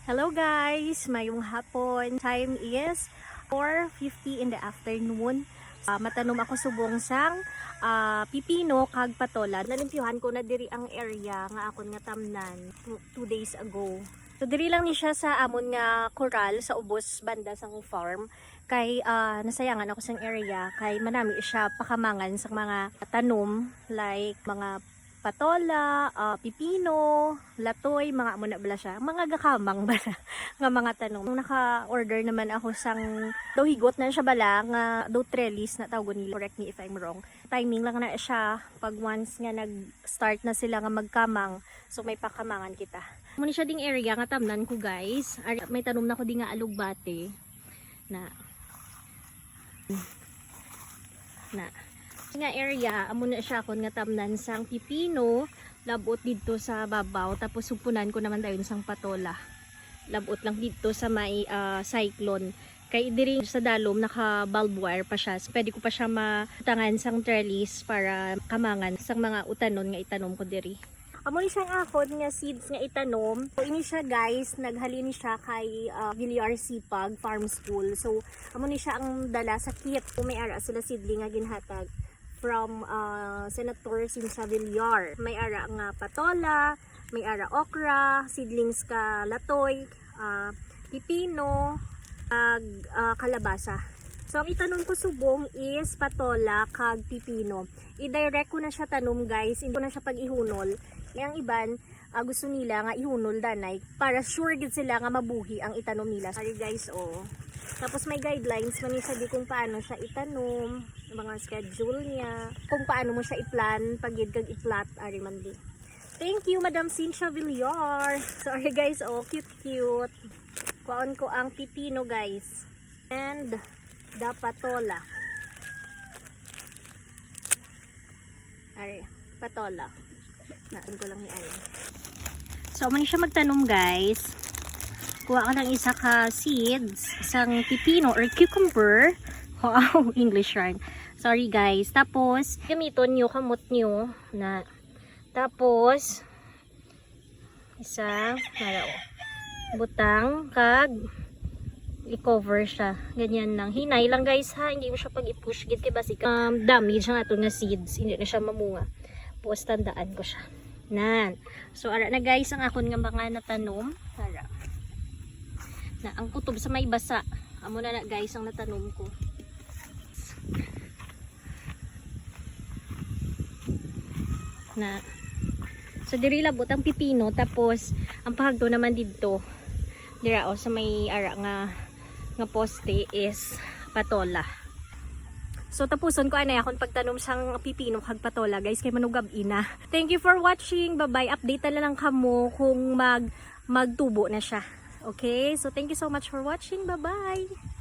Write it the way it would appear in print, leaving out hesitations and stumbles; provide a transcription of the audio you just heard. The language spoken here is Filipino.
Hello guys! Mayong hapon. Time is 4:50 in the afternoon. Matanom ako subong sang pipino kag patola. Nalimpyuhan ko na diri ang area nga akon nga tamnan 2 days ago. So diri lang ni siya sa amon nga coral sa ubos banda sang farm. Kay nasayangan ako sang area kay manami siya pakamangan sang mga tanom like mga patola, pipino, latoy, mga amo na bala siya. Mga gakamang bala nga mga tanong. Naka-order naman ako sang daw higot na siya bala nga daw trellis na tawgon nila. Correct me if I'm wrong. Timing lang na siya pag once nga nag-start na sila nga magkamang. So may pakamangan kita. Muna siya ding area nga tamnan ko guys. May tanom na ko di nga alugbate na nga area amo na siya kon nga tamnan sang pipino labot dito sa babaw tapos supunan ko naman dayon sang patola labot lang dito sa may cyclone kay diri sa dalom naka bulb wire pa siya so, pwede ko pa siya matangan sang trellis para kamangan sang mga utanon nga itanom ko diri. Amo ni siyang akon nga seeds nga itanom. So ini siya guys, naghalin ni siya kay Villar Sipag Farm School. So amo ni siya ang dala sa kit. May ara sila seedling nga ginhatag from Senator Cynthia Villar. May ara nga patola, may ara okra, seedlings ka latoy, pipino, kalabasa. So ang itanom ko subong is patola kag pipino. I-direct ko na siya tanom guys, hindi ko na siya pag-ihunol. Ang iban gusto nila nga ihunol danay para sure gid sila nga mabuhi ang itanom nila. Sorry guys oh. Tapos may guidelines man siya di kung paano siya itanom, mga schedule niya, kung paano mo siya i-plan pag gid kag i-plot ari man di. Thank you Madam Cynthia Villar. Sorry guys oh, cute. Kuan ko ang pipino guys. And the patola. Ari, patola. Naan ko lang ni Ayan. So, man siya magtanom guys. Kuha ka ng isa ka seeds, isang pipino or cucumber. Wow, English rhyme. Sorry guys. Tapos, gamiton nyo, kamot nyo na. Tapos, isa, butang, kag, i-cover siya. Ganyan lang. Hinay lang guys ha. Hindi mo siya pag i-push. Git kay basic damage nga ito nga seeds. Hindi na siya mamunga. Tapos tandaan ko siya. Nan. So ara na guys ang akon nga mga natanom. Ara. Na ang kutob sa may basa. Amo na guys ang natanom ko. Na. So diri labot ang pipino tapos ang pahagdo naman dito. Dira o sa may ara nga poste is patola. So tapuson ko anay akong pagtanom sang pipino kag patola guys kay manugab ina. Thank you for watching. Bye-bye. Update na lang kamo kung magtubo na siya. Okay? So thank you so much for watching. Bye-bye.